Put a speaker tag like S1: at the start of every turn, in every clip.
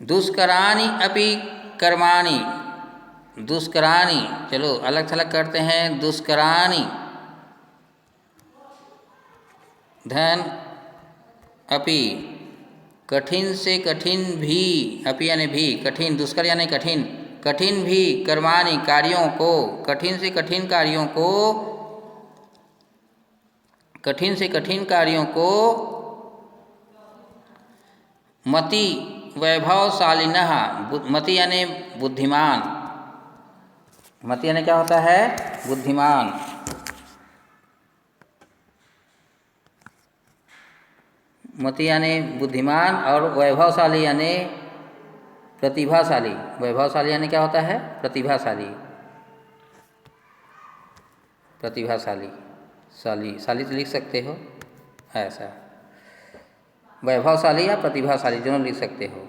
S1: दुष्कराणि अपि कर्माणि, दुष्कराणि, चलो अलग थलग करते हैं। दुष्कराणि धन अपि, कठिन से कठिन भी, अपि यानी भी, कठिन, दुष्कर यानी कठिन, कठिन भी, कर्माणि कार्यों को, कठिन से कठिन कार्यों को, कठिन से कठिन कार्यों को, मति वैभवशालिनः, मति यानी बुद्धिमान, मति यानी क्या होता है? बुद्धिमान। मति यानी बुद्धिमान और वैभवशाली यानी प्रतिभाशाली। वैभवशाली यानी क्या होता है? प्रतिभाशाली, प्रतिभाशाली, शाली, शाली तो लिख सकते हो ऐसा, वैभवशाली या प्रतिभाशाली दोनों लिख सकते हो।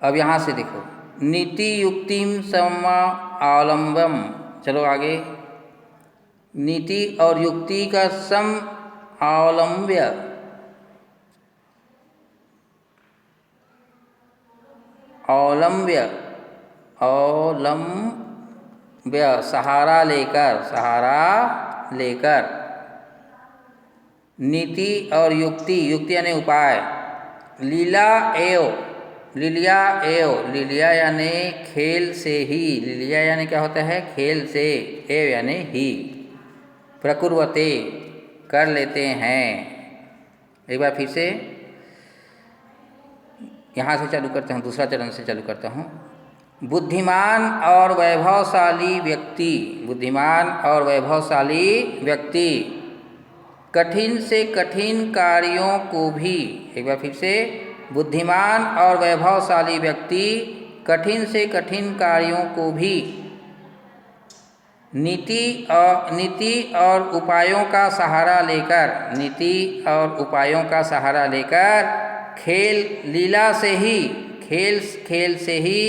S1: अब यहाँ से देखो, नीति युक्तिम समावलंबम, चलो आगे, नीति और युक्ति का सम अवलंब्य, अवलंब्य, अवलंब्य सहारा लेकर, सहारा लेकर, नीति और युक्ति, युक्ति यानी उपाय, लीला एव, लीलिया एव, लीलिया यानी खेल से ही, लीलिया यानी क्या होता है? खेल से, एव यानी ही, प्रकुर्वते कर लेते हैं। एक बार फिर से यहाँ से चालू करते हैं, दूसरा चरण से चालू करता हूँ। बुद्धिमान और वैभवशाली व्यक्ति, बुद्धिमान और वैभवशाली व्यक्ति कठिन से कठिन कार्यों को भी, एक बार फिर से, बुद्धिमान और वैभवशाली व्यक्ति कठिन से कठिन कार्यों को भी नीति और उपायों का सहारा लेकर, नीति और उपायों का सहारा लेकर, खेल लीला से ही, खेल से ही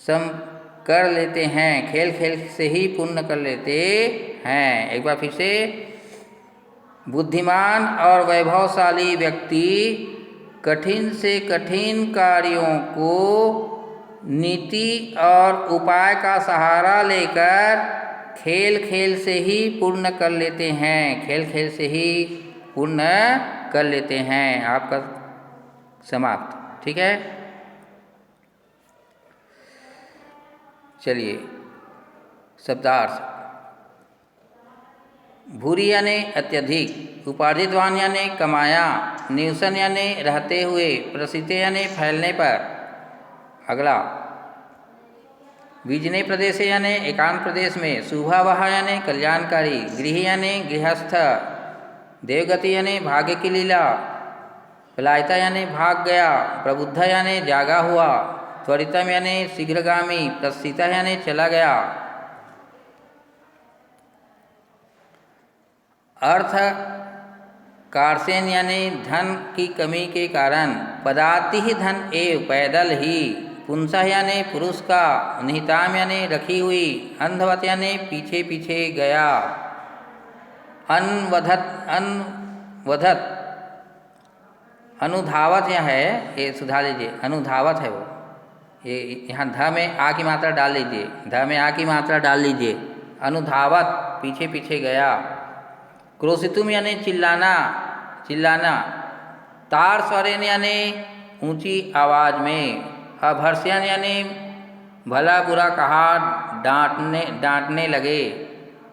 S1: सम कर लेते हैं, खेल से ही पूर्ण कर लेते हैं। एक बार फिर से, बुद्धिमान और वैभवशाली व्यक्ति कठिन से कठिन कार्यों को नीति और उपाय का सहारा लेकर खेल से ही पूर्ण कर लेते हैं, खेल से ही पूर्ण कर लेते हैं। आपका समाप्त, ठीक है। चलिए शब्दार्थ। भूरी यानी अत्यधिक, उपार्जितवान यानी कमाया, निवसन यानी रहते हुए, प्रसिद्ध यानी फैलने पर। अगला, विजने प्रदेश यानी एकांत प्रदेश में, शुभावह यानी कल्याणकारी, गृह यानी गृहस्थ, देवगति यानी भाग्य की लीला, पलायिता यानी भाग गया, प्रबुद्ध यानी जागा हुआ, त्वरितम यानी शीघ्रगामी, प्रस्थिता यानी चला गया। अर्थ कारसेन यानी धन की कमी के कारण, पदाति ही धन एव, पैदल ही, पुंसः यानी पुरुष का, निहिताम यानी रखी हुई, अंधवत यानी पीछे पीछे गया, अनवधत, अनुधावत यह है, ये सुधार लीजिए, अनुधावत है वो, ये यहाँ ध में आ की मात्रा डाल लीजिए, ध में आ की मात्रा डाल लीजिए, अनुधावत पीछे पीछे गया। क्रोशितुम यानी चिल्लाना, चिल्लाना, तार स्वरेन यानी ऊंची आवाज में, अभर्ष्यन यानी भला बुरा कहा, डांटने लगे,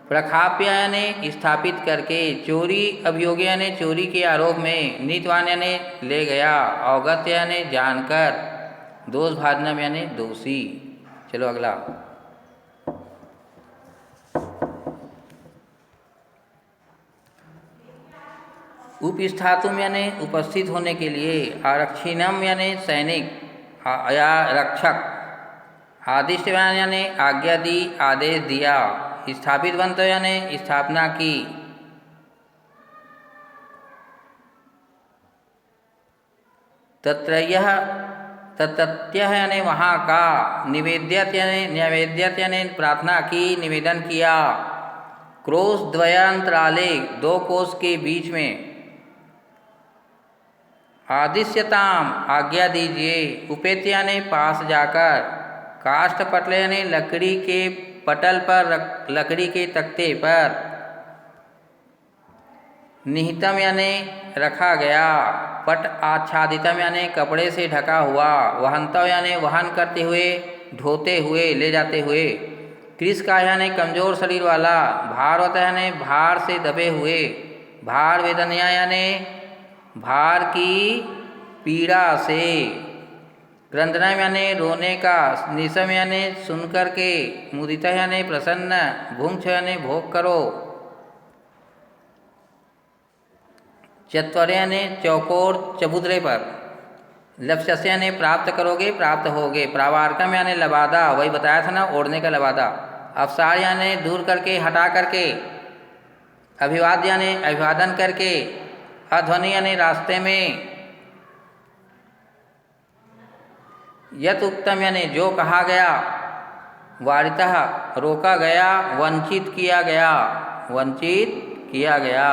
S1: प्रखाप्य यानी स्थापित करके, चोरी अभियोग यानी चोरी के आरोप में, नीतवान यानी ले गया, अवगत यानी जानकर, दोष भाजनम यानी दोषी। चलो अगला, उपस्थातुम यानी उपस्थित होने के लिए, आरक्षिणम यानी सैनिक या रक्षक, आदिष्टवान यानी आज्ञा दी, आदेश दिया, स्थापित बंत यानी स्थापना की, तत्रयः तत्यः यानी वहाँ का, निवेद्यत यानी प्रार्थना की, निवेदन किया, क्रोश द्वयांतराले, दो कोष के बीच में, आदिश्यताम आज्ञा दीजिए, उपेत्य यानी पास जाकर, काष्ठ पटल यानी लकड़ी के पटल पर, लकड़ी के तख्ते पर, निहितम यानी रखा गया, पट आच्छादितम यानी कपड़े से ढका हुआ, वहंतव यानी वहन करते हुए, ढोते हुए, ले जाते हुए, कृष का यानी कमजोर शरीर वाला, भारवत यानी भार से दबे हुए, भार वेदनिया यानी भार की पीड़ा से, क्रंदनम यानी रोने का, निशम यानी सुनकर के, मुदिता यानी प्रसन्न, भुंक्ष यानी भोग करो, चत्वर यानी चौकोर चबूतरे पर, लक्ष्य यानी प्राप्त करोगे, प्राप्त होगे, प्रावार्कम यानी लबादा, वही बताया था ना, ओढ़ने का लबादा, अवसार यानी दूर करके, हटा करके, अभिवाद यानी अभिवादन करके, अध्वनि यानी रास्ते में, यत उत्तम यानी जो कहा गया, वारितः रोका गया, वंचित किया गया, वंचित किया गया,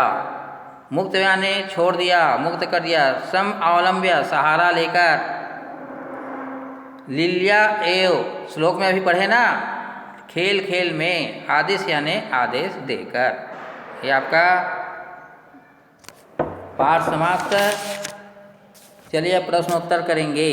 S1: मुक्त यानी छोड़ दिया, मुक्त कर दिया, सम अवलंब्य सहारा लेकर, लील्या एव श्लोक में अभी पढ़े ना, खेल खेल में, आदेश यानी आदेश देकर। ये आपका पाठ समाप्त। चलिए अब प्रश्नोत्तर करेंगे।